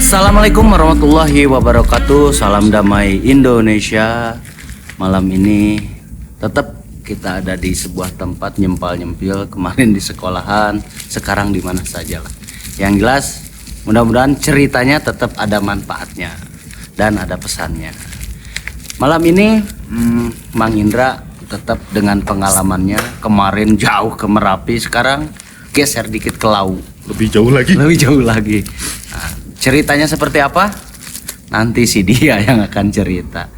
Assalamualaikum warahmatullahi wabarakatuh. Salam damai Indonesia. Malam ini tetap kita ada di sebuah tempat nyempil. Kemarin di sekolahan, sekarang di mana saja lah. Yang jelas mudah-mudahan ceritanya tetap ada manfaatnya dan ada pesannya. Malam ini Mang Indra tetap dengan pengalamannya. Kemarin jauh ke Merapi, sekarang geser dikit ke Lau. Lebih jauh lagi. Nah, ceritanya seperti apa? Nanti si dia yang akan cerita.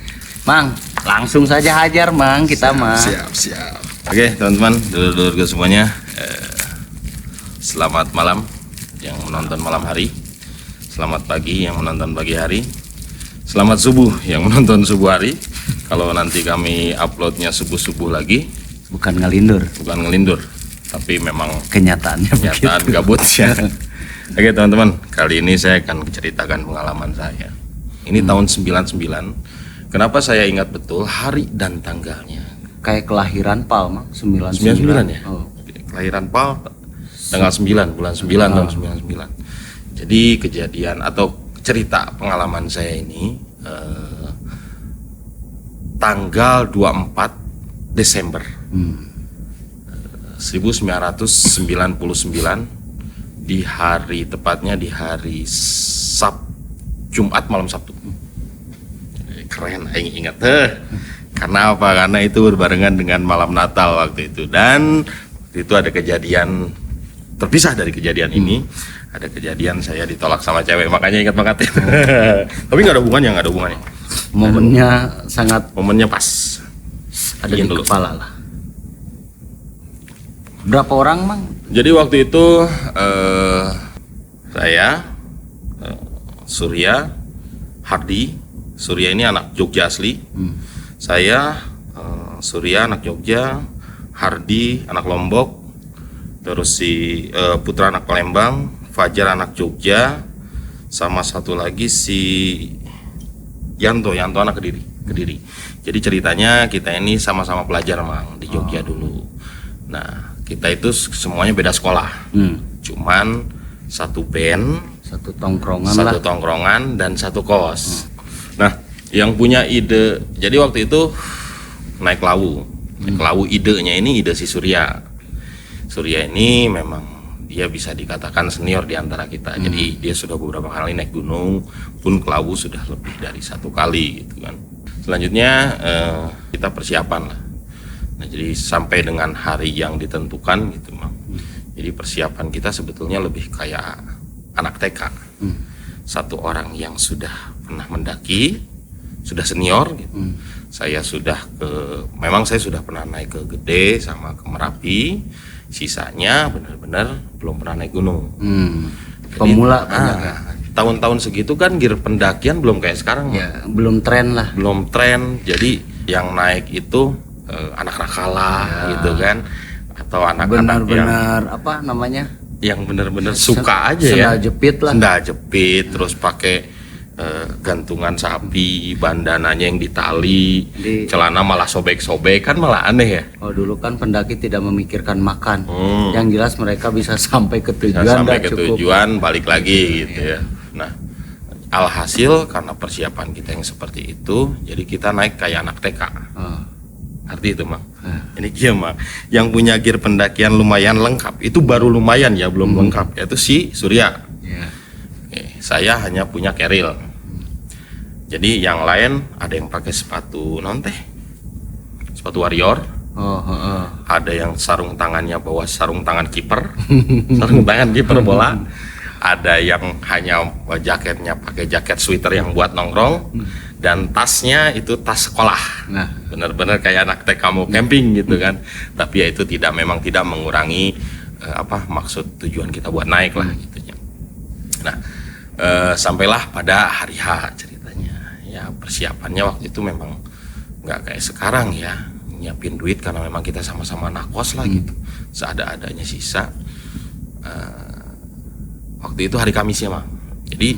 Mang, langsung saja hajar Mang, kita mah. Siap. Oke teman-teman, dulur-dulur semuanya, selamat malam yang menonton malam hari, selamat pagi yang menonton pagi hari, selamat subuh yang menonton subuh hari. Kalau nanti kami uploadnya subuh-subuh lagi, Bukan ngelindur, tapi memang kenyataannya kenyataan begitu. gabut ya. Oke teman-teman, kali ini saya akan ceritakan pengalaman saya. Ini tahun 99. Kenapa saya ingat betul hari dan tanggalnya? Kayak kelahiran Pal Mang, 99 99 ya? Oh. Kelahiran Pal tanggal 9, bulan 9 tahun 99. Jadi kejadian atau cerita pengalaman saya ini tanggal 24 Desember 1999, di hari, tepatnya di hari Jumat malam Sabtu. Keren, aing ingat. Karena apa? Karena itu berbarengan dengan malam Natal waktu itu. Dan waktu itu ada kejadian terpisah dari kejadian ini. Ada kejadian saya ditolak sama cewek, makanya ingat banget. Tapi nggak ada hubungannya. Momennya sangat Momennya pas. ada di dulu. kepala lah. Berapa orang Mang? Jadi waktu itu saya, Surya, Hardi. Surya ini anak Jogja asli. Saya, Surya anak Jogja, Hardi anak Lombok, terus si Putra anak Palembang, Fajar anak Jogja, sama satu lagi si Yanto anak Kediri. Jadi ceritanya kita ini sama-sama pelajar Mang di Jogja dulu. Nah, kita itu semuanya beda sekolah. Cuman satu band, Satu tongkrongan satu lah. tongkrongan dan satu kos. Nah, yang punya ide, jadi waktu itu naik Lawu. Idenya ini ide si Surya. Surya ini memang dia bisa dikatakan senior di antara kita. Jadi dia sudah beberapa kali naik gunung, pun ke Lawu sudah lebih dari satu kali gitu kan. Selanjutnya kita persiapan lah. Nah, jadi sampai dengan hari yang ditentukan gitu Mang. Jadi persiapan kita sebetulnya lebih kayak anak TK. Satu orang yang sudah pernah mendaki, sudah senior gitu. Memang saya sudah pernah naik ke Gede sama ke Merapi. Sisanya benar-benar belum pernah naik gunung. Jadi, Pemula banyak ya? tahun-tahun segitu kan gear pendakian belum kayak sekarang. Ya, belum tren lah. Belum tren. Jadi yang naik itu anak nakala gitu kan, atau anak-anak Benar-benar apa namanya? yang benar-benar suka aja ya. Sendal jepit lah. Sendal jepit, terus pakai gantungan sapi, bandananya yang ditali, celana malah sobek-sobek, kan malah aneh ya. Oh, dulu kan pendaki tidak memikirkan makan. Yang jelas mereka bisa sampai ke tujuan Sampai dan ke cukup. tujuan balik lagi gitu ya. Nah, alhasil karena persiapan kita yang seperti itu, jadi kita naik kayak anak TK. Arti itu Mang. Ini dia Mang, yang punya gear pendakian lumayan lengkap. Itu baru lumayan ya, belum lengkap. Yaitu si Surya. Oke, saya hanya punya keril. Jadi yang lain ada yang pakai sepatu sepatu warrior. Ada yang sarung tangannya bawa sarung tangan kiper, sarung tangan kiper bola. Ada yang hanya jaketnya pakai jaket sweater yang buat nongkrong. Dan tasnya itu tas sekolah. Nah, Benar-benar kayak anak TK mau camping gitu kan. Tapi ya itu memang tidak mengurangi maksud tujuan kita buat naik lah gitu ya. Nah, sampailah pada hari H ceritanya. Ya persiapannya waktu itu memang nggak kayak sekarang ya, nyiapin duit karena memang kita sama-sama anak kos lah gitu. Seada-adanya sisa. Waktu itu hari Kamis ya Mang. Jadi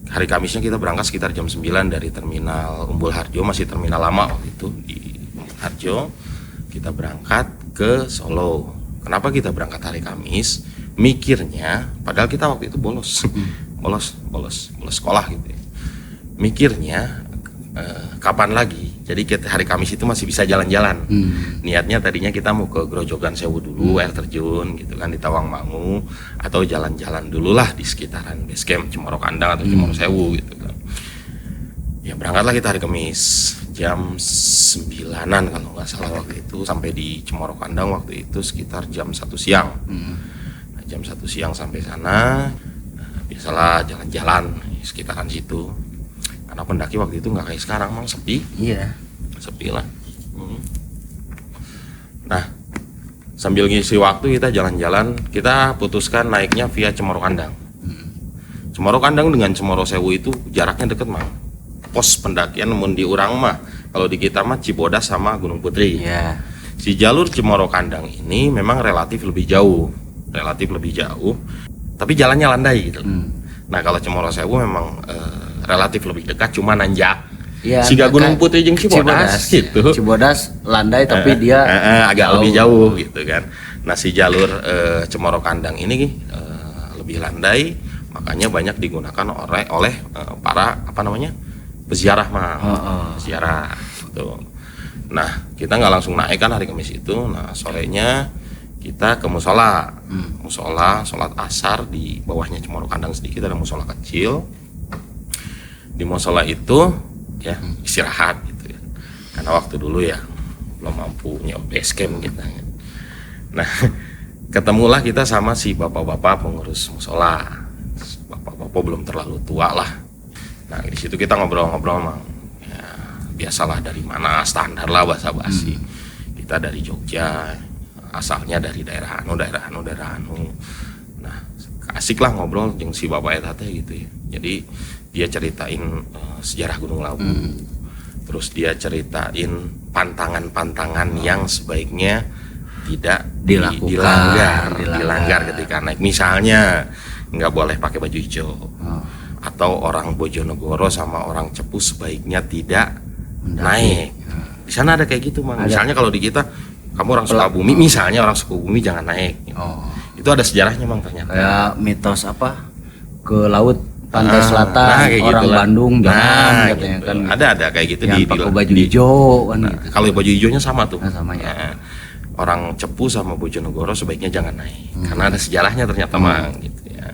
hari Kamisnya kita berangkat sekitar jam 9 dari terminal Umbul Harjo, masih terminal lama waktu itu di Umbul Harjo. Kita berangkat ke Solo. Kenapa kita berangkat hari Kamis? Mikirnya, padahal kita waktu itu bolos. bolos sekolah gitu ya. Mikirnya kapan lagi, jadi hari Kamis itu masih bisa jalan-jalan. Niatnya tadinya kita mau ke Grojogan Sewu dulu, air terjun gitu kan di Tawangmangu, atau jalan-jalan dulu lah di sekitaran base camp Cemoro Kandang atau Cemoro Sewu gitu kan. Ya berangkatlah kita hari Kamis jam 9-an kalau nggak salah waktu itu, sampai di Cemoro Kandang waktu itu sekitar jam 1 siang. Nah, jam 1 siang sampai sana, biasalah jalan-jalan di sekitaran situ. Karena pendaki waktu itu nggak kayak sekarang, Mang, sepi. Iya. Sepi lah. Nah, sambil ngisi waktu kita jalan-jalan, kita putuskan naiknya via Cemoro Kandang. Cemoro Kandang dengan Cemoro Sewu itu jaraknya deket, Mang. Pos pendakian mun di urang mah, kalau di kita mah Cibodas sama Gunung Putri. Iya. Si jalur Cemoro Kandang ini memang relatif lebih jauh, tapi jalannya landai gitu. Nah kalau Cemoro Sewu memang relatif lebih dekat, cuma nanjak. Ya, Siga Gunung Putri jeung Cibodas gitu. Cibodas landai tapi dia agak lebih jauh gitu kan. Nah si jalur Cemoro Kandang ini lebih landai, makanya banyak digunakan oleh para peziarah peziarah gitu. Nah kita nggak langsung naik kan hari Kamis itu. Nah sorenya kita ke musola, sholat asar di bawahnya Cemoro Kandang sedikit ada musola kecil. Di musola itu ya istirahat gitu ya. Karena waktu dulu ya belum mampu nyewa base camp gitu. Nah ketemulah kita sama si bapak-bapak pengurus musola. Bapak-bapak belum terlalu tua lah. Nah di situ kita ngobrol-ngobrol, Mang. Ya, biasalah dari mana, standar lah basa-basi. Kita dari Jogja, asalnya dari daerah anu. Nah asik lah ngobrol jeung si bapak eta teh gitu ya. Jadi dia ceritain sejarah Gunung Lawu. Terus dia ceritain pantangan-pantangan yang sebaiknya tidak dilanggar ketika naik. Misalnya nggak boleh pakai baju hijau. Atau orang Bojonegoro sama orang Cepu sebaiknya tidak naik. Di sana ada kayak gitu, Mang. Misalnya kalau di kita, kamu orang Sukabumi, misalnya orang Sukabumi jangan naik. Itu ada sejarahnya, Mang, ternyata. Kayak mitos ke laut pantai selatan, orang gitu Bandung jangan katanya gitu. kan. Ada kayak gitu di pakai baju hijau kan gitu. Kalau baju hijaunya sama tuh. Sama ya. Orang Cepu sama Bojonegoro sebaiknya jangan naik. Karena ada sejarahnya ternyata, Mang, gitu ya.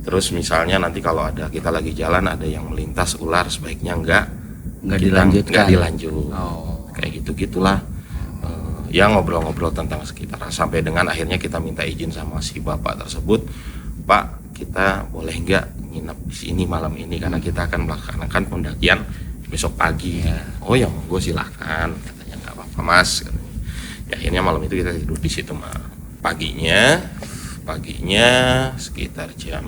Terus misalnya nanti kalau kita lagi jalan ada yang melintas ular, sebaiknya nggak dilanjut. Kayak gitu-gitulah. Ya ngobrol-ngobrol tentang sekitar sampai dengan akhirnya kita minta izin sama si bapak tersebut, Pak, kita boleh nggak nginep di sini malam ini karena kita akan melaksanakan pendakian besok pagi. Oh ya monggo silahkan, katanya nggak apa-apa Mas. Katanya. Ya, akhirnya malam itu kita tidur di situ, Mas. Paginya sekitar jam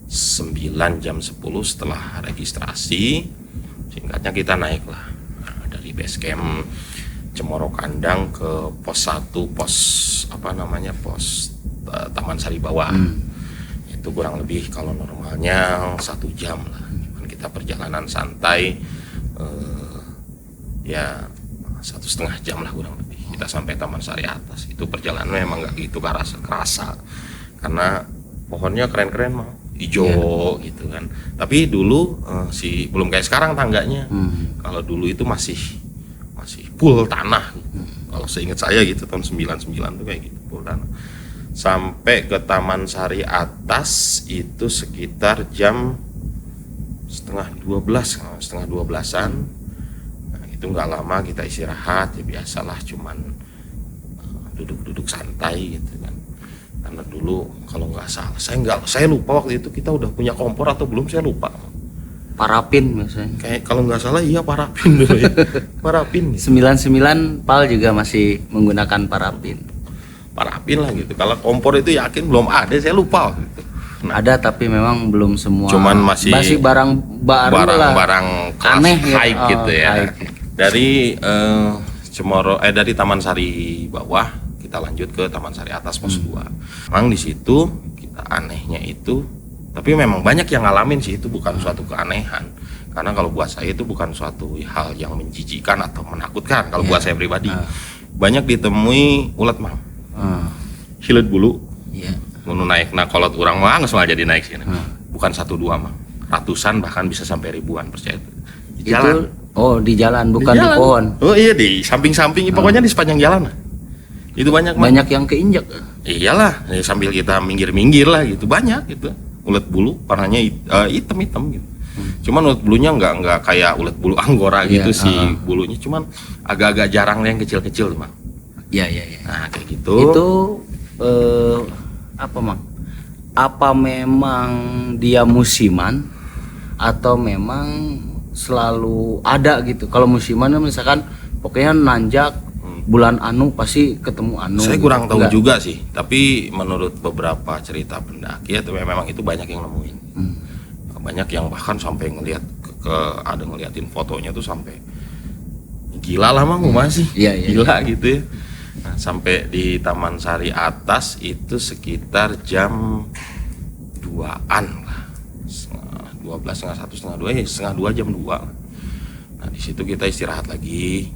9 jam 10 setelah registrasi, singkatnya kita naik lah dari base camp Cemoro Kandang ke pos 1, pos Taman Sari Bawah. Itu kurang lebih kalau normalnya 1 jam lah. Cuman kita perjalanan santai ya 1,5 jam lah kurang lebih. Kita sampai Taman Sari atas. Itu perjalanan memang nggak gitu kerasa karena pohonnya keren-keren, mah hijau gitu kan. Tapi dulu belum kayak sekarang tangganya. Kalau dulu itu masih full tanah. Kalau seingat saya gitu tahun 99 tuh kayak gitu full tanah. Sampai ke Taman Sari atas itu sekitar jam setengah 12-an. Nah, itu nggak lama kita istirahat, ya biasalah cuman duduk-duduk santai gitu kan. Karena dulu kalau nggak salah, saya lupa waktu itu kita udah punya kompor atau belum, saya lupa. Parafin biasanya. Kayak kalau nggak salah iya parafin dulu ya. Parafin. 99 PAL juga masih menggunakan parafin Parafin lah gitu. Kalau kompor itu yakin belum ada, saya lupa gitu. Nah, ada tapi memang belum semua. Cuman masih barang-barang aneh high gitu ya. High. Dari dari Taman Sari bawah kita lanjut ke Taman Sari atas pos 2. Memang di situ kita anehnya itu, tapi memang banyak yang ngalamin sih, itu bukan suatu keanehan. Karena kalau buat saya itu bukan suatu hal yang menjijikkan atau menakutkan. Kalau buat saya pribadi, banyak ditemui ulat, Mang. Hilet bulu. Mau naik kolot urang mah nggak jadi naik sini. bukan 1-2 mang, ratusan bahkan bisa sampai ribuan, percaya di Itu jalan. di jalan bukan di jalan. pohon. Oh iya, di samping-samping, pokoknya di sepanjang jalan lah. Itu banyak mang. Banyak yang keinjak. Iyalah, sambil kita minggir-minggir lah gitu, banyak gitu. Ulet bulu warnanya hitam-hitam gitu. Cuman ulet bulunya nggak kayak ulet bulu anggora gitu Iya, sih bulunya, cuman agak-agak jarang yang kecil-kecil tuh mang. Iya. Nah kayak gitu. Itu apa Mang? Apa memang dia musiman atau memang selalu ada gitu? Kalau musiman misalkan pokoknya nanjak bulan anu pasti ketemu anu. Saya gitu. kurang tahu Enggak? juga sih, tapi menurut beberapa cerita pendaki itu memang itu banyak yang nemuin. Banyak yang bahkan sampai ngelihat ada ngeliatin fotonya tuh sampai gila lah mang, masih Iya. gila gitu ya. Nah, sampai di Taman Sari atas itu sekitar jam 2-an lah, 12, setengah 1, setengah 2 jam 2. Nah di situ kita istirahat lagi,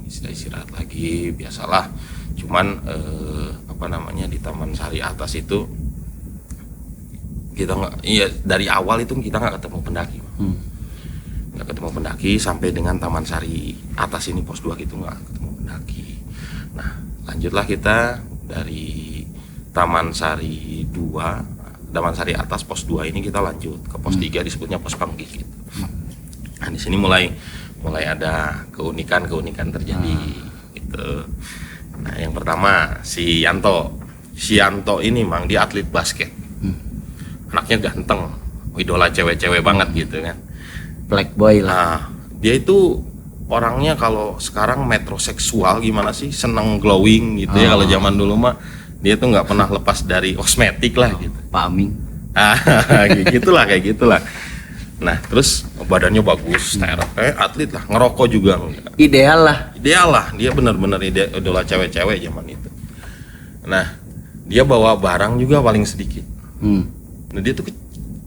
biasalah. Cuman di Taman Sari atas itu kita dari awal itu kita nggak ketemu pendaki, nggak ketemu pendaki sampai dengan Taman Sari atas ini pos 2 gitu, nggak ketemu pendaki. Nah lanjutlah kita dari Taman Sari atas pos 2 ini kita lanjut ke pos 3, disebutnya pos Panggik gitu. Nah di sini mulai ada keunikan terjadi gitu. Nah yang pertama si Yanto ini mang, dia atlet basket, anaknya ganteng, idola cewek-cewek banget gitu kan, Black boy lah. nah dia itu orangnya kalau sekarang metroseksual gimana sih, seneng glowing gitu ya. Kalau zaman dulu mah dia tuh nggak pernah lepas dari kosmetik lah gitu. Pak Aming. kayak gitulah. Nah terus badannya bagus, atlet lah, ngerokok juga enggak. Ideal lah. Dia benar-benar idola cewek-cewek zaman itu. Nah dia bawa barang juga paling sedikit. Nah dia tuh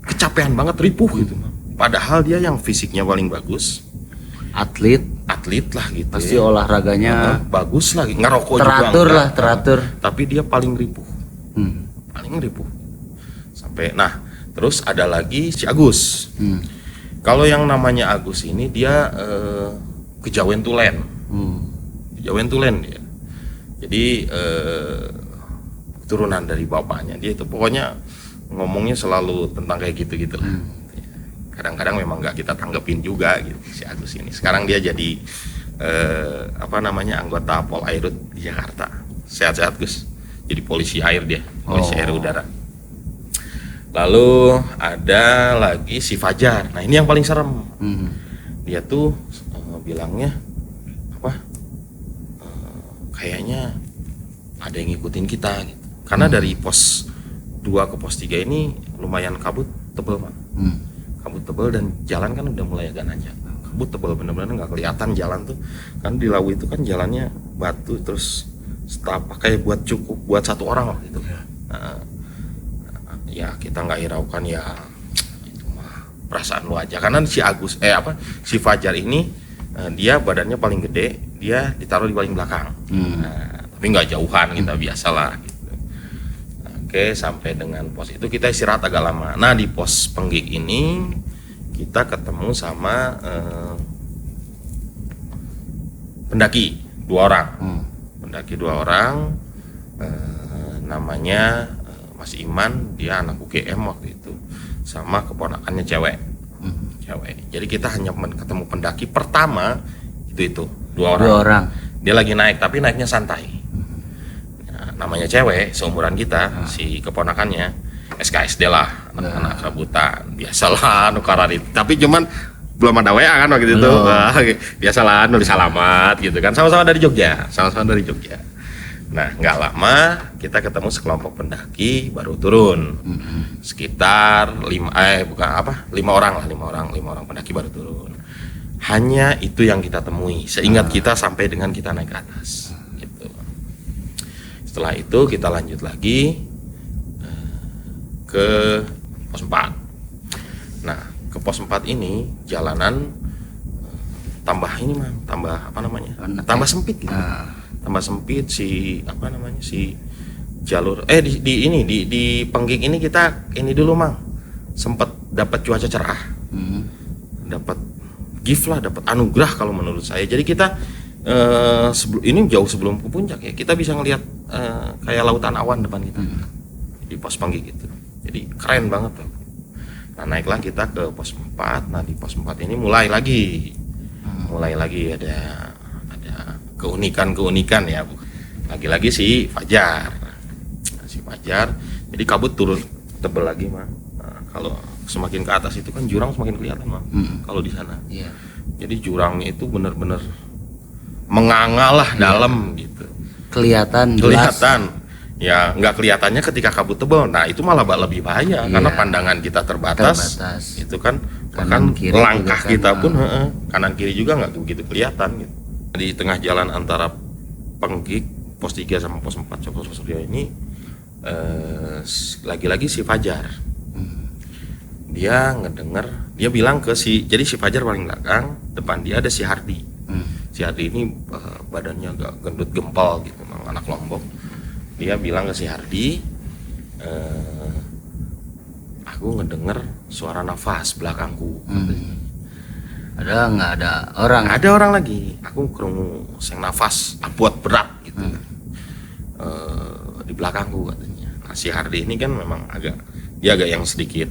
kecapean banget, ripuh gitu. Padahal dia yang fisiknya paling bagus, atlet lah gitu. Pasti olahraganya bagus lah, ngerokok teratur juga lah, teratur. Tapi dia paling ripuh. Sampai terus ada lagi si Agus. Kalau yang namanya Agus ini dia kejawen tulen. Kejawen tulen dia. Jadi turunan dari bapaknya. Dia itu pokoknya ngomongnya selalu tentang kayak gitu-gitu lah. Kadang-kadang memang nggak kita tanggepin juga gitu si Agus ini. Sekarang dia jadi anggota Pol Airut di Jakarta. Sehat-sehat Gus. Jadi polisi air dia, polisi air udara. Lalu ada lagi si Fajar. Nah ini yang paling serem. Dia tuh bilangnya kayaknya ada yang ngikutin kita gitu. Karena dari pos 2 ke pos 3 ini lumayan kabut tebel Pak. Kabut tebel dan jalan kan udah mulai agak nanjak. Kabut tebel, bener-bener nggak kelihatan jalan tuh. Kan di Lawu itu kan jalannya batu, terus pakai buat cukup buat 1 orang lah gitu. Ya kita nggak hiraukan ya, itu mah perasaan lu aja. Karena si Fajar ini dia badannya paling gede, dia ditaruh di paling belakang. Tapi nggak jauhan, kita biasalah gitu. Oke, sampai dengan pos itu kita istirahat agak lama. Nah di pos Penggik ini kita ketemu sama pendaki 2 orang. Pendaki 2 orang, namanya Mas Iman, dia anak UGM waktu itu, sama keponakannya cewek. Jadi kita hanya ketemu pendaki pertama itu 2 orang. Dia lagi naik, tapi naiknya santai. Nah, namanya cewek, seumuran kita, si keponakannya SKSD lah, anak-anak rebutan, biasalah nukaran itu. Tapi cuman belum ada WA kan waktu itu. Biasalah nulis alamat gitu kan, sama-sama dari Jogja. Nah nggak lama kita ketemu sekelompok pendaki baru turun, sekitar 5 orang pendaki baru turun. Hanya itu yang kita temui, seingat kita sampai dengan kita naik ke atas gitu. Setelah itu kita lanjut lagi ke pos 4. Nah ke pos 4 ini jalanan tambah sempit gitu. Tambah sempit si jalur di Penggik ini kita ini dulu Mang, sempat dapat cuaca cerah, Hmm. dapat gift lah, dapat anugerah kalau menurut saya. Jadi kita ini jauh sebelum ke puncak ya, kita bisa ngelihat kayak lautan awan depan kita di pos Panggi gitu. Jadi keren banget tuh. Nah naiklah kita ke pos 4. Nah di pos 4 ini mulai lagi ada keunikan ya. Lagi-lagi si Fajar. Jadi kabut turun tebel lagi mah. Nah, kalau semakin ke atas itu kan jurang semakin kelihatan mah. Kalau di sana. Iya. Jadi jurangnya itu benar-benar menganga lah dalam gitu. Kelihatan jelas. Ya nggak kelihatannya ketika kabut tebal. Nah itu malah lebih bahaya karena pandangan kita terbatas. Itu kan Kanan, bahkan kiri langkah juga kan, kita pun kanan kiri juga nggak begitu kelihatan gitu. Di tengah jalan antara Penggik pos 3 sama pos 4 Cokrosuryo ini lagi-lagi si Fajar. Dia ngedenger, dia bilang ke jadi si Fajar paling belakang, depan dia ada si Hardi. Si Hardi ini badannya agak gendut gempal gitu, memang anak Lombok. Dia bilang ke si Hardi, aku ngedenger suara nafas belakangku. Ada nggak ada orang? Ada orang lagi. Aku kerungu seng nafas abuat berat gitu. Di belakangku katanya. Nah, si Hardi ini kan memang agak yang sedikit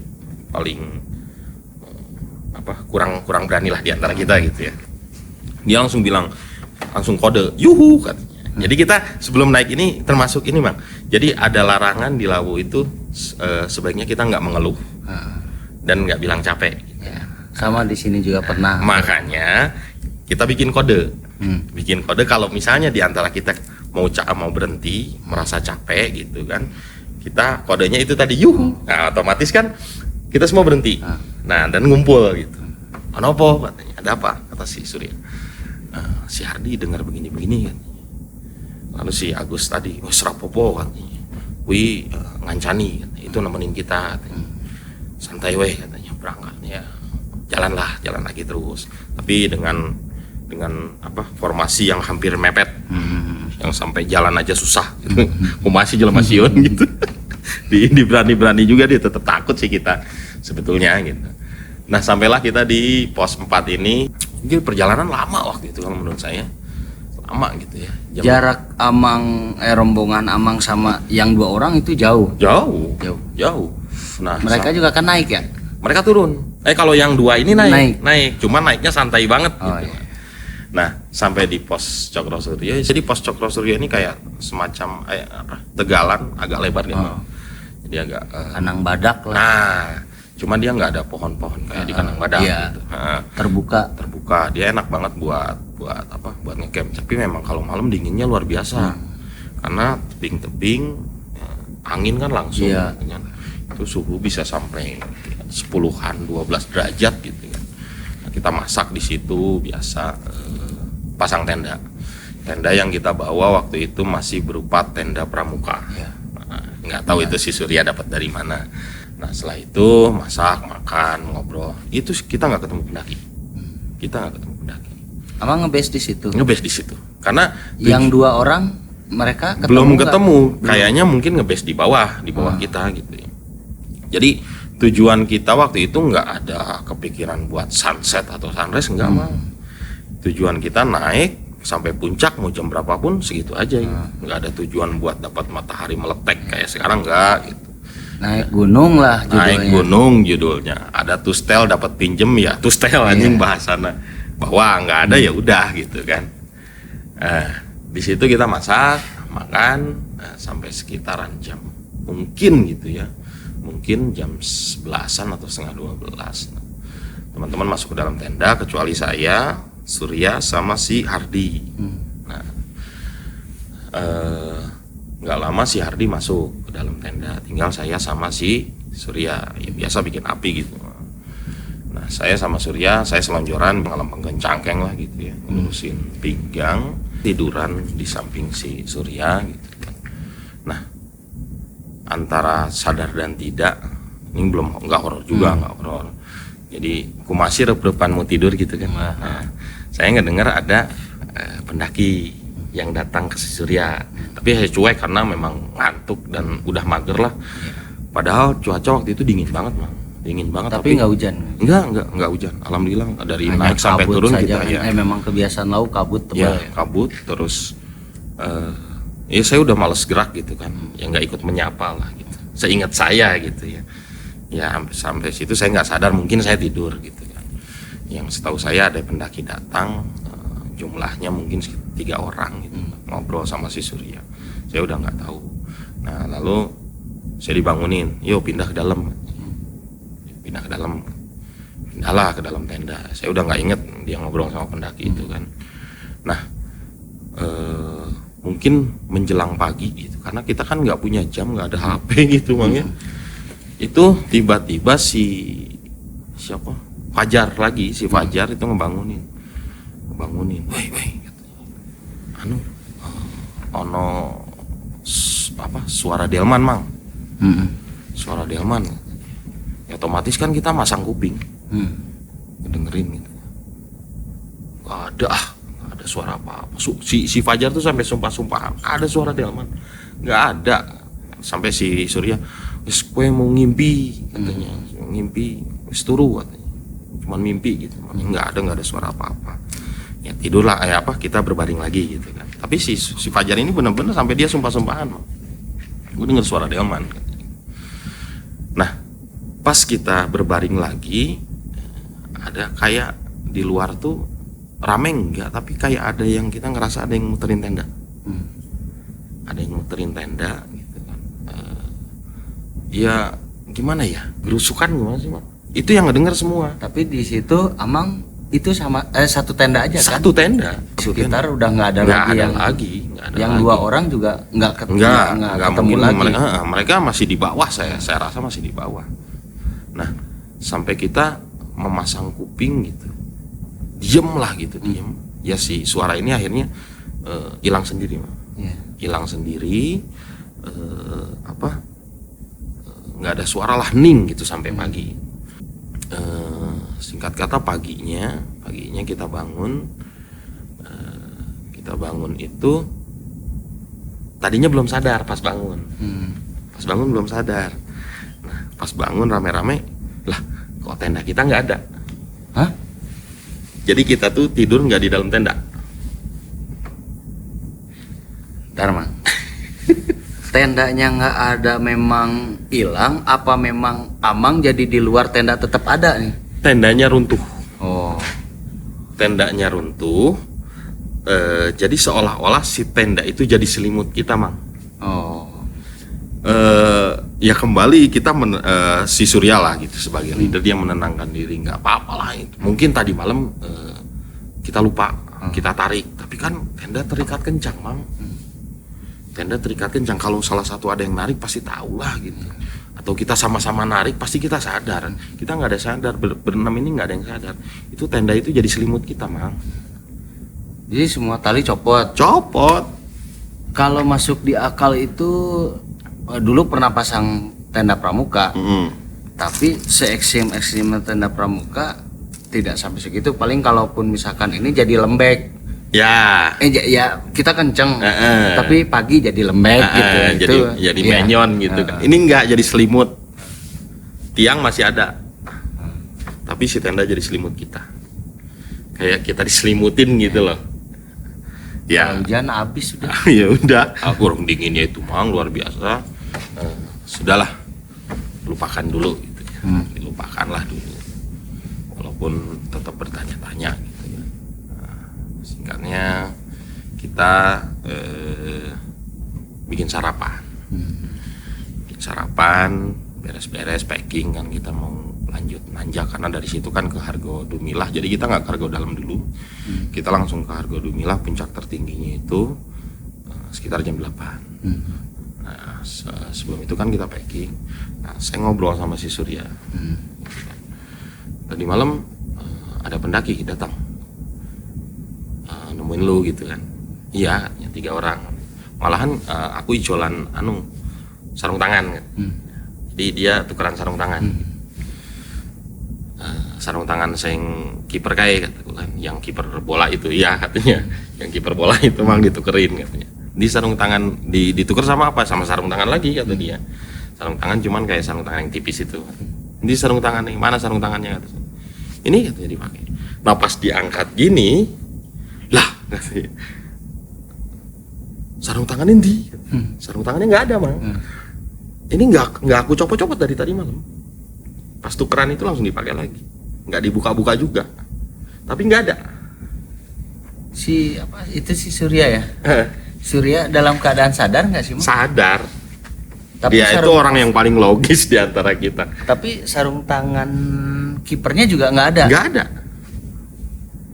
paling kurang berani lah di antara kita gitu ya. Dia langsung kode yuhu katanya. Jadi kita sebelum naik ini termasuk ini Bang. Jadi ada larangan di Lawu itu sebaiknya kita nggak mengeluh dan nggak bilang capek. Ya. Sama di sini juga pernah. Makanya kita bikin kode. Bikin kode kalau misalnya di antara kita mau berhenti, merasa capek gitu kan. Kita kodenya itu tadi yuhu. Nah, otomatis kan kita semua berhenti. Nah, dan ngumpul gitu. Anopo katanya, ada apa? Kata si Surya. Si Hardi dengar begini-begini kan. Lalu si Agus tadi, serapopo katanya. Ngancani katanya. Itu nemenin kita katanya. Santai weh katanya, berangkat ya. Jalan lagi terus. Tapi dengan formasi yang hampir mepet. Yang sampai jalan aja susah gitu. Masih jalan masion gitu. Di berani-berani juga dia tetap takut sih kita sebetulnya gitu. Nah sampailah kita di pos 4 ini. Jadi perjalanan lama waktu itu kalau menurut saya. Lama gitu ya. Jarak rombongan Amang sama yang 2 orang itu jauh. Jauh. Nah, mereka juga kan naik ya? Mereka turun. Kalau yang 2 ini naik. Cuman naiknya santai banget gitu. Iya. Nah, sampai di pos Cokrosuryo. Jadi pos Cokrosuryo ini kayak semacam tegalan agak lebar gitu. Jadi agak Kanang Badak lah. Nah, cuman dia nggak ada pohon-pohon kayak di Kanang Badak gitu. Terbuka. Dia enak banget buat ngecamp. Tapi memang kalau malam dinginnya luar biasa. Karena tebing-tebing angin kan langsung. Itu suhu bisa sampai 10-an 12 derajat gitu kan. Nah, kita masak di situ biasa, pasang tenda yang kita bawa waktu itu masih berupa tenda pramuka. Nggak tahu itu si Surya dapat dari mana. Nah setelah itu masak, makan, ngobrol, itu kita nggak ketemu pendaki. Amang ngebase di situ. Karena yang 2 orang mereka belum ketemu. Kayaknya mungkin ngebase di bawah kita gitu ya. Jadi tujuan kita waktu itu nggak ada kepikiran buat sunset atau sunrise, nggak mau. Tujuan kita naik sampai puncak mau jam berapapun segitu aja gitu. Nggak ada tujuan buat dapat matahari meletek kayak sekarang, nggak gitu. Naik gunung lah judulnya. Naik gunung judulnya. Ada tustel dapat pinjem ya tustel anjing bahasana. Bahwa nggak ada ya udah gitu kan. Di situ kita masak, makan sampai sekitaran jam mungkin gitu ya. Mungkin jam 11-an atau setengah 12. Teman-teman masuk ke dalam tenda kecuali saya, Surya sama si Hardi. Nah, nggak lama si Hardi masuk ke dalam tenda. Tinggal saya sama si Surya. Ya, biasa bikin api gitu. Nah, saya sama Surya, saya selonjoran mengalami cangkeng lah gitu ya, ngurusin pinggang, tiduran di samping si Surya gitu. Nah, antara sadar dan tidak, ini nggak horor juga, nggak horor. Jadi aku masih rep-repan mau tidur gitu kan. Nah, saya nggak dengar ada pendaki yang datang ke si Surya. Tapi saya cuek karena memang ngantuk dan udah mager lah. Padahal cuaca waktu itu dingin banget, Bang. dingin banget. Tapi nggak hujan. Enggak hujan. Alhamdulillah dari Hanya naik sampai kabut turun saja kita kan. ya. Memang kebiasaan laut kabut Ya, tebal ya. kabut terus ya saya udah males gerak gitu kan. Ya nggak ikut menyapa lah gitu. Seingat saya gitu ya. Ya sampai situ saya nggak sadar, mungkin saya tidur gitu kan. Yang setahu saya ada pendaki datang, jumlahnya mungkin 3 orang gitu, ngobrol sama si Surya. Saya udah nggak tahu. Nah lalu saya dibangunin, yuk pindah ke dalam. Pindah ke dalam, pindahlah ke dalam tenda. Saya udah nggak inget dia ngobrol sama pendaki itu kan. Nah mungkin menjelang pagi gitu, karena kita kan nggak punya jam, nggak ada HP gitu Bang ya. Itu tiba-tiba siapa Fajar lagi, si Fajar itu ngebangunin, woi anu ono suara delman Mang. Suara delman ya, otomatis kan kita masang kuping dengerin gitu. Gak ada suara apa-apa. Si Fajar tuh sampai sumpah ada suara delman, nggak ada. Sampai si Surya, wis kue mau ngimpi katanya, ngimpi wis turu katanya, cuman mimpi gitu. Nggak ada suara apa-apa. Ya tidurlah kita berbaring lagi gitu kan. Tapi si Fajar ini benar-benar sampai dia sumpah-sumpahan, gue denger suara delman katanya. Nah pas kita berbaring lagi, ada kayak di luar tuh rame enggak, tapi kayak ada yang kita ngerasa ada yang muterin tenda. Ada yang muterin tenda gitu kan. Ya gimana ya, gerusukan gimana sih Mak? Itu yang ngedenger semua. Tapi di situ Amang itu sama satu tenda aja kan? Satu tenda. Sekitar udah nggak ada lagi yang 2 orang juga nggak ketemu mungkin lagi. Mereka masih di bawah, saya rasa masih di bawah. Nah sampai kita memasang kuping gitu, diem lah gitu, diem. Ya si suara ini akhirnya hilang sendiri Mak. Hilang sendiri, nggak ada suara lah, hening gitu sampai pagi. Singkat kata paginya kita bangun itu tadinya belum sadar pas bangun. Pas bangun belum sadar. Nah pas bangun rame-rame, lah kok tenda kita nggak ada. Hah? Jadi kita tuh tidur nggak di dalam tenda. Dharma. Tendanya nggak ada memang hilang, apa memang Amang jadi di luar tenda tetap ada nih? Tendanya runtuh. Oh. Tendanya runtuh. Jadi seolah-olah si tenda itu jadi selimut kita Mang. Oh. Ya kembali kita si Surya lah gitu sebagai leader, dia menenangkan diri, nggak apa-apa lah itu. Mungkin tadi malam kita lupa, kita tarik, tapi kan tenda terikat kencang Mang. Tenda terikat kencang, kalau salah satu ada yang narik pasti tahu lah gitu. Atau kita sama-sama narik pasti kita sadar. Kita nggak ada sadar, berenam ini nggak ada yang sadar. Itu tenda itu jadi selimut kita Mang. Jadi semua tali copot. Kalau masuk di akal itu dulu pernah pasang tenda pramuka. Tapi se-ekstrim tenda pramuka tidak sampai segitu. Paling kalaupun misalkan ini jadi lembek. Ya. Ya kita kenceng, tapi pagi jadi lembek gitu. Jadi menyon gitu kan. Ini enggak, jadi selimut. Tiang masih ada, tapi si tenda jadi selimut kita. Kayak kita diselimutin gitu loh. Ya. Hujan habis sudah. Ya udah. Kurang dinginnya itu Mang luar biasa. Sudahlah, lupakan dulu gitu ya. Dilupakanlah dulu. Walaupun tetap bertanya-tanya gitu. Singkatnya kita bikin sarapan, beres-beres packing kan, kita mau lanjut nanjak karena dari situ kan ke Hargo Dumilah. Jadi kita nggak ke Hargo Dalam dulu, kita langsung ke Hargo Dumilah. Puncak tertingginya itu sekitar jam 8. Nah sebelum itu kan kita packing. Nah saya ngobrol sama si Surya. Tadi malam ada pendaki datang, nemuin lu gitu kan. Iya, 3 orang. Malahan aku ijolan sarung tangan kan. Jadi dia tukeran sarung tangan. Sarung tangan sing kiper kayak kataku kan, yang kiper bola itu ya katanya. Yang kiper bola itu Mang ditukerin katanya. Di sarung tangan dituker sama apa? Sama sarung tangan lagi kata dia. Sarung tangan cuman kayak sarung tangan yang tipis itu. Ini sarung tangan nih, mana sarung tangannya? Ini katanya dipakai. Nah pas diangkat gini, lah katanya, sarung tangan ini, sarung tangannya nggak ada Mang. Ini nggak aku copot-copot dari tadi malam. Pas tukeran itu langsung dipakai lagi, nggak dibuka-buka juga, tapi nggak ada. Si apa itu si Surya ya? Surya dalam keadaan sadar nggak sih Mang? Sadar. Tapi Dia itu orang yang paling logis di antara kita. Tapi sarung tangan kipernya juga nggak ada. Nggak ada.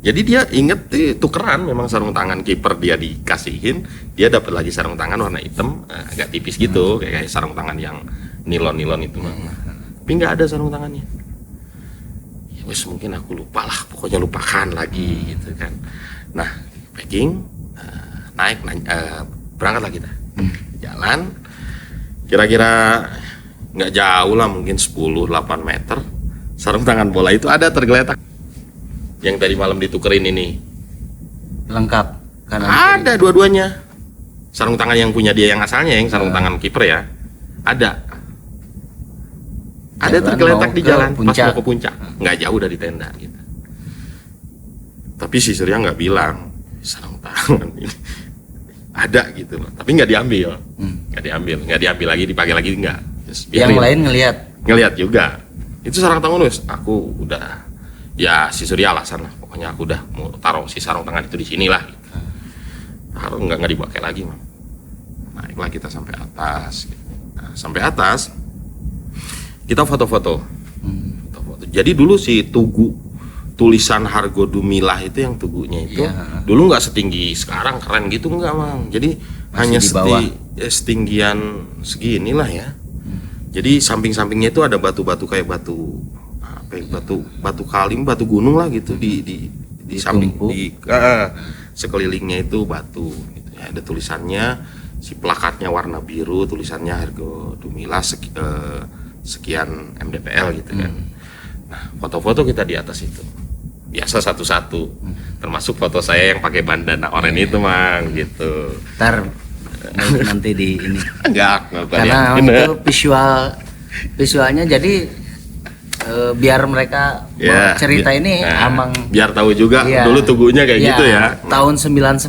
Jadi dia inget tukeran, memang sarung tangan kiper dia dikasihin, dia dapat lagi sarung tangan warna hitam, agak tipis gitu, kayak sarung tangan yang nilon itu. Tapi nggak ada sarung tangannya. Ya wes mungkin aku lupa lah, pokoknya lupakan lagi gitu kan. Nah packing, berangkatlah kita, jalan, kira-kira nggak jauh lah, mungkin 10-8 meter, sarung tangan bola itu ada tergeletak. Yang tadi malam ditukerin ini Lengkap kanan ada dua-duanya. Sarung tangan yang punya dia yang asalnya, yang sarung tangan kiper ya, ada Jalan tergeletak mau di ke jalan pas puncak. mau ke puncak, nggak jauh dari tenda gitu. Tapi si Surya nggak bilang sarung tangan ini ada gitu loh, tapi nggak diambil, nggak diambil lagi, dipakai lagi nggak. Just Yang biarin. lain ngelihat juga itu sarung tangan wes, aku udah, ya si Surya alasan lah, pokoknya aku udah mau taruh si sarung tangan itu di sini lah gitu. Taruh nggak dipakai lagi Mang. Naiklah kita sampai atas gitu. Nah, sampai atas kita foto-foto. Jadi dulu si tugu tulisan Hargo Dumilah itu, yang tugunya itu dulu nggak setinggi sekarang, keren gitu nggak Mang. Jadi Masih hanya di bawah. setinggian seginilah ya. Jadi samping-sampingnya itu ada batu-batu kayak batu apa ya, batu kalim, batu gunung lah gitu, di samping sekelilingnya itu batu gitu ya. Ada tulisannya, si plakatnya warna biru, tulisannya Hargo Dumilah sekian MDPL gitu kan. Nah foto-foto kita di atas itu biasa satu-satu, termasuk foto saya yang pakai bandana oranye itu Mang gitu. ntar nanti di ini. Enggak Karena itu visualnya jadi biar mereka cerita ini Amang biar tahu juga dulu tugunya kayak gitu ya. Tahun 99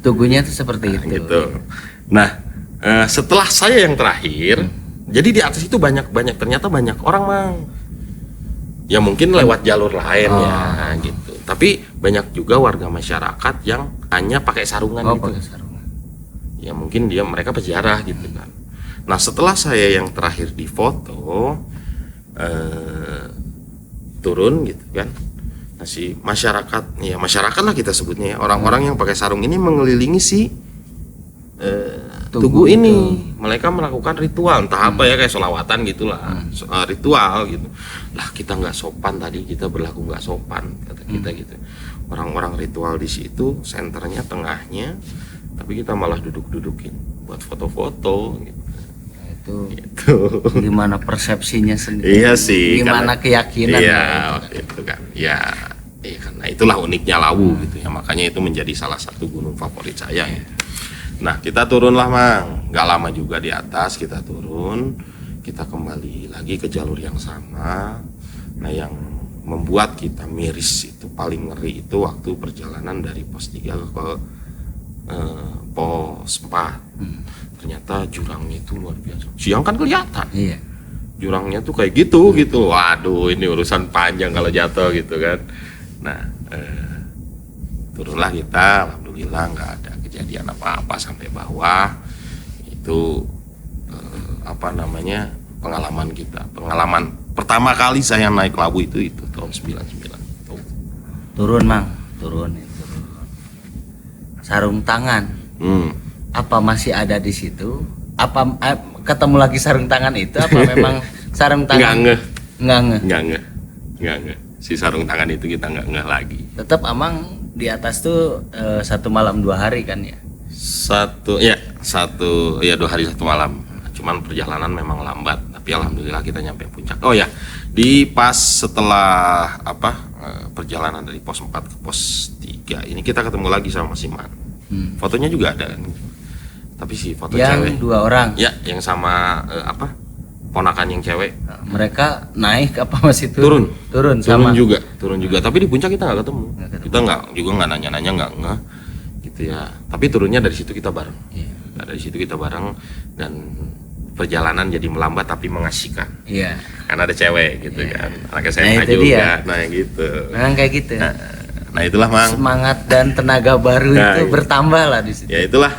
tugunya itu seperti itu. Gitu. Nah, setelah saya yang terakhir, jadi di atas itu banyak ternyata banyak orang Mang. Ya mungkin lewat jalur lain ya gitu. Tapi banyak juga warga masyarakat yang hanya pakai sarungan gitu. Pakai sarungan. Ya mungkin mereka peziarah gitu kan. Nah setelah saya yang terakhir di foto, turun gitu kan, nah si masyarakat lah kita sebutnya ya, orang-orang yang pakai sarung ini mengelilingi si tugu ini. Mereka melakukan ritual entah apa ya, kayak sholawatan gitulah, ritual gitu. Lah kita nggak sopan tadi, kita berlaku nggak sopan kata kita gitu. Orang-orang ritual di situ, senternya, tengahnya, tapi kita malah duduk-dudukin buat foto-foto gitu. Itu gimana persepsinya sendiri? Iya sih. Gimana keyakinan? Iya, itu kan. Ya, karena itulah uniknya Lawu gitu ya. Makanya itu menjadi salah satu gunung favorit saya. Ya. Nah, kita turunlah Mang. Gak lama juga di atas kita turun. Kita kembali lagi ke jalur yang sama. Nah, yang membuat kita miris itu, paling ngeri itu waktu perjalanan dari pos 3 ke pos 4. Ternyata jurangnya itu luar biasa. Siang kan kelihatan. Iya. Jurangnya tuh kayak gitu. Waduh, ini urusan panjang kalau jatuh gitu kan. Nah, turunlah kita, alhamdulillah nggak ada kejadian apa-apa sampai bawah. Itu pengalaman kita. Pengalaman pertama kali saya naik Lawu itu tahun 99. Turun Mang, turun. Sarung tangan. Apa masih ada di situ? Apa ketemu lagi sarung tangan itu? Apa memang sarung tangan? Nggak ngeh. Si sarung tangan itu kita nggak ngeh lagi. Tetap Amang di atas tuh 1 malam 2 hari kan ya? 2 hari 1 malam. Cuman perjalanan memang lambat, tapi alhamdulillah kita nyampe puncak. Oh ya, di pas setelah perjalanan dari pos 4 ke pos 3 ini kita ketemu lagi sama si Man. Fotonya juga ada kan. Tapi si foto yang cewek 2 orang. Ya, yang sama ponakan yang cewek. Mereka naik apa masih Turun sama turun juga. Tapi di puncak kita nggak ketemu. Kita nggak nanya-nanya, nggak ngeh gitu ya. Tapi turunnya dari situ kita bareng. Nah, dari situ kita bareng dan perjalanan jadi melambat tapi mengasihkan. Iya. Karena ada cewek gitu kan. Anak SMA Nah, itu juga. dia. Nah gitu. Memang kayak gitu. Nah itulah Mang. Semangat dan tenaga baru Nah, itu iya. bertambah lah di situ. Ya itulah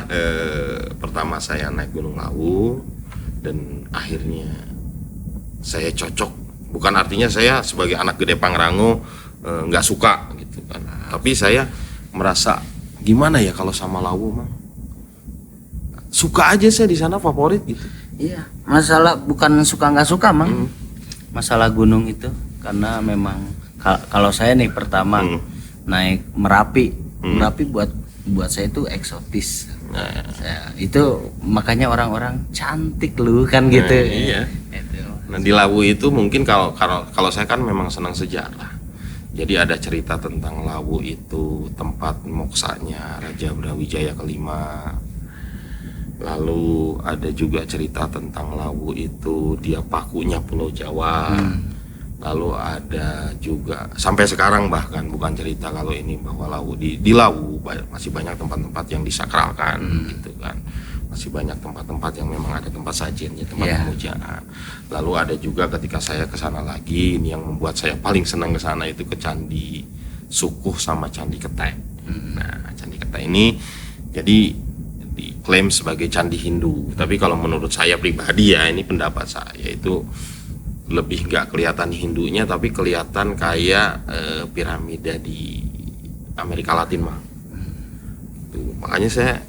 pertama saya naik Gunung Lawu dan akhirnya saya cocok. Bukan artinya saya sebagai anak gede Pangrango nggak suka gitu kan. Tapi saya merasa gimana ya kalau sama Lawu Mang. Suka aja saya di sana, favorit gitu. Iya, masalah bukan suka nggak suka Mang. Masalah gunung itu karena memang kalau saya nih pertama naik Merapi. Merapi buat saya itu eksotis. Nah, Itu makanya orang-orang cantik lu kan gitu. iya. Itu. Nah di Lawu itu mungkin kalau saya kan memang senang sejarah. Jadi ada cerita tentang Lawu itu tempat moksanya Raja Brawijaya kelima. Lalu ada juga cerita tentang Lawu itu dia pakunya Pulau Jawa. Lalu ada juga sampai sekarang bahkan bukan cerita kalau ini bahwa Lawu di Lawu masih banyak tempat-tempat yang disakralkan gitu kan. Masih banyak tempat-tempat yang memang ada tempat sajian, ya, tempat pemujaan. Lalu ada juga ketika saya ke sana lagi, ini yang membuat saya paling senang ke sana itu ke Candi Sukuh sama Candi Ketek. Nah, Candi Ketek ini jadi diklaim sebagai candi Hindu, tapi kalau menurut saya pribadi ya, ini pendapat saya, itu lebih nggak kelihatan Hindunya tapi kelihatan kayak piramida di Amerika Latin mah. Tuh, makanya saya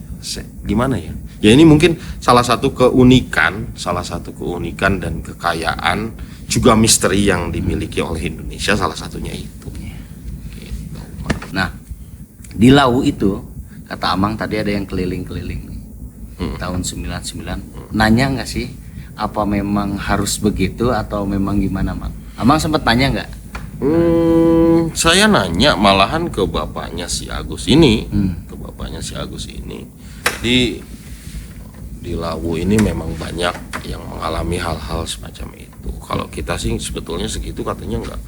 gimana ya? Ya ini mungkin salah satu keunikan dan kekayaan juga misteri yang dimiliki oleh Indonesia, salah satunya itu. Gitu. Nah, di Lawu itu kata Amang tadi ada yang keliling-keliling nih. Tahun 99. Nanya nggak sih apa memang harus begitu atau memang gimana, Mang? Amang sempat nanya nggak? Saya nanya malahan ke bapaknya si Agus ini. Jadi di Lawu ini memang banyak yang mengalami hal-hal semacam itu. Kalau kita sih sebetulnya segitu katanya nggak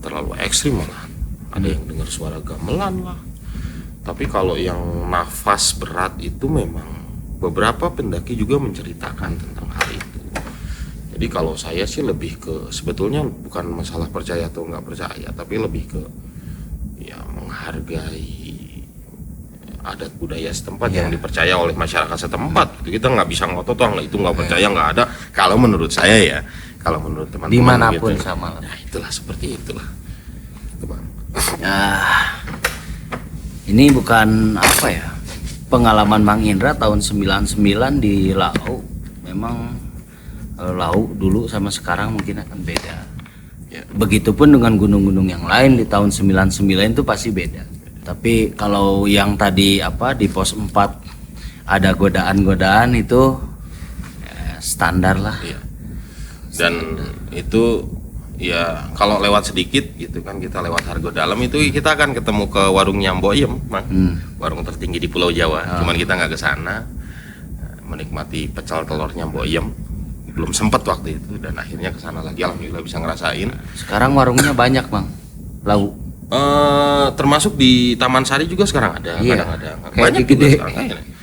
terlalu ekstrim malahan. Ada yang dengar suara gamelan lah. Tapi kalau yang nafas berat itu memang beberapa pendaki juga menceritakan tentang hal itu. Jadi kalau saya sih lebih ke sebetulnya bukan masalah percaya atau nggak percaya, tapi lebih ke ya menghargai adat budaya setempat yang dipercaya oleh masyarakat setempat. Kita nggak bisa ngotot itu nggak percaya nggak ada. Kalau menurut saya ya, kalau menurut teman-teman dimanapun gitu, sama. Nah itulah seperti itulah. Itu Bang. Ini bukan apa ya, pengalaman Mang Indra tahun 99 di Lawu. Memang Lawu dulu sama sekarang mungkin akan beda ya. Begitupun dengan gunung-gunung yang lain di tahun 99 itu pasti beda. Tapi kalau yang tadi di pos 4 ada godaan-godaan itu standar lah ya. Dan itu ya kalau lewat sedikit gitu kan, kita lewat Hargo Dalam itu kita akan ketemu ke warungnya Mboyem, Mang. Warung tertinggi di Pulau Jawa. Cuman kita nggak ke sana menikmati pecel telurnya Mboyem. Belum sempat waktu itu dan akhirnya ke sana lagi, alhamdulillah bisa ngerasain. Sekarang warungnya banyak, Bang. Lawu. Termasuk di Taman Sari juga sekarang ada, kadang ada. Banyak gede.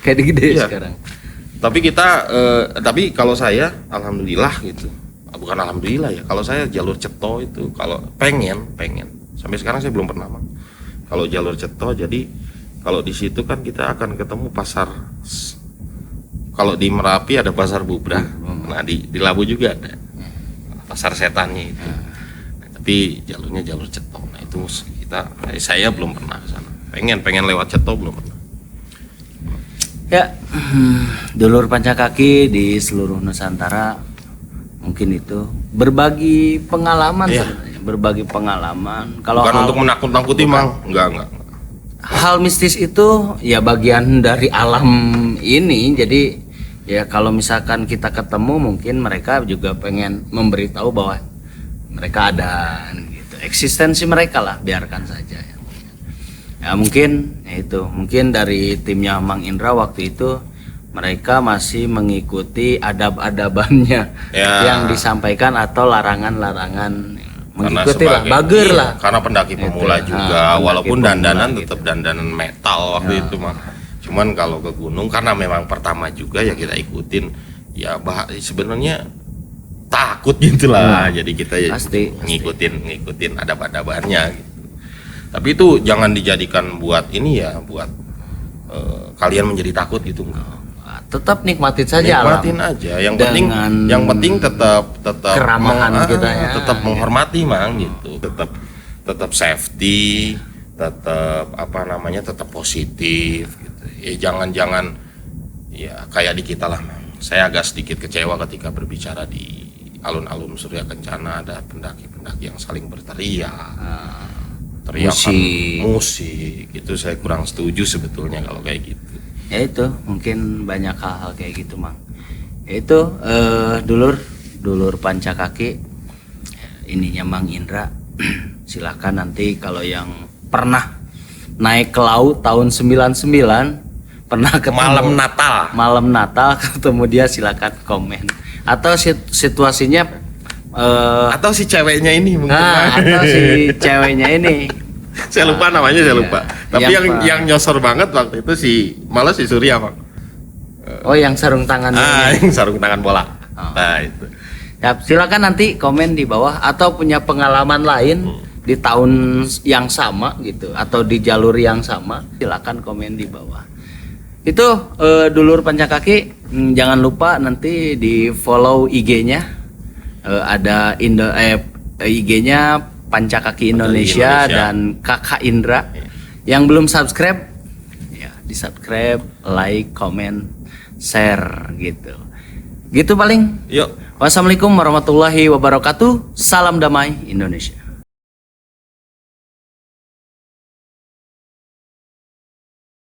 Kayak gede sekarang. Tapi tapi kalau saya alhamdulillah gitu. Bukan alhamdulillah ya, kalau saya jalur Ceto itu kalau pengen sampai sekarang saya belum pernah. Kalau jalur Ceto, jadi kalau di situ kan kita akan ketemu pasar. Kalau di Merapi ada pasar Bubrah, nah di Lawu juga ada pasar setannya itu. Nah, tapi jalurnya jalur Ceto. Nah itu saya belum pernah ke sana. Pengen lewat Ceto belum pernah. Ya, dulur Pancakaki di seluruh Nusantara mungkin itu berbagi pengalaman sebenarnya, berbagi pengalaman. Kalau bukan untuk menakut-nakuti, Mang, enggak. Hal mistis itu ya bagian dari alam ini. Jadi ya kalau misalkan kita ketemu, mungkin mereka juga pengen memberitahu bahwa mereka ada gitu. Eksistensi mereka lah, biarkan saja ya mungkin ya itu. Mungkin dari timnya Mang Indra waktu itu mereka masih mengikuti adab-adabannya Ya. yang disampaikan atau larangan-larangan Karena mengikuti lah, sebagai- bager iya, lah. karena pendaki pemula Itu, juga, pendaki walaupun pemula dandanan gitu. tetap dandanan metal waktu itu mah. Cuman kalau ke gunung karena memang pertama juga ya kita ikutin ya sebenarnya takut gitulah. Jadi kita ya Pasti. ngikutin adab-adabannya gitu. Tapi itu jangan dijadikan buat ini ya, buat kalian menjadi takut gitu enggak. Tetap nikmatin saja alam. Nikmatin aja. Yang Dengan penting tetap keramahan kita ya. tetap menghormati mang gitu. Tetap safety, tetap tetap positif gitu. Ya jangan ya kayak di kita lah mang. Saya agak sedikit kecewa ketika berbicara di alun-alun Surya Kencana ada pendaki-pendaki yang saling berteriak. Teriakan musik itu saya kurang setuju sebetulnya kalau kayak gitu. Ya itu mungkin banyak hal-hal kayak gitu mang. Ya itu dulur panca kaki ininya Mang Indra. Silakan nanti kalau yang pernah naik ke laut tahun 99 pernah ketemu malam Natal ketemu dia, silakan komen atau situasinya atau si ceweknya ini mungkin. atau si ceweknya ini Saya lupa namanya, saya lupa. Tapi yang nyosor banget waktu itu malah si Surya, Bang. yang sarung tangan Yang sarung tangan bola. Nah, itu. Ya, silakan nanti komen di bawah atau punya pengalaman lain di tahun yang sama gitu atau di jalur yang sama, silakan komen di bawah. Itu dulur panca kaki, jangan lupa nanti di follow IG-nya. Ada IG-nya Panca Kaki Indonesia dan Kakak Indra. Yang belum subscribe ya di subscribe, like, comment, share gitu. Gitu paling. Yuk. Wassalamualaikum warahmatullahi wabarakatuh. Salam damai Indonesia.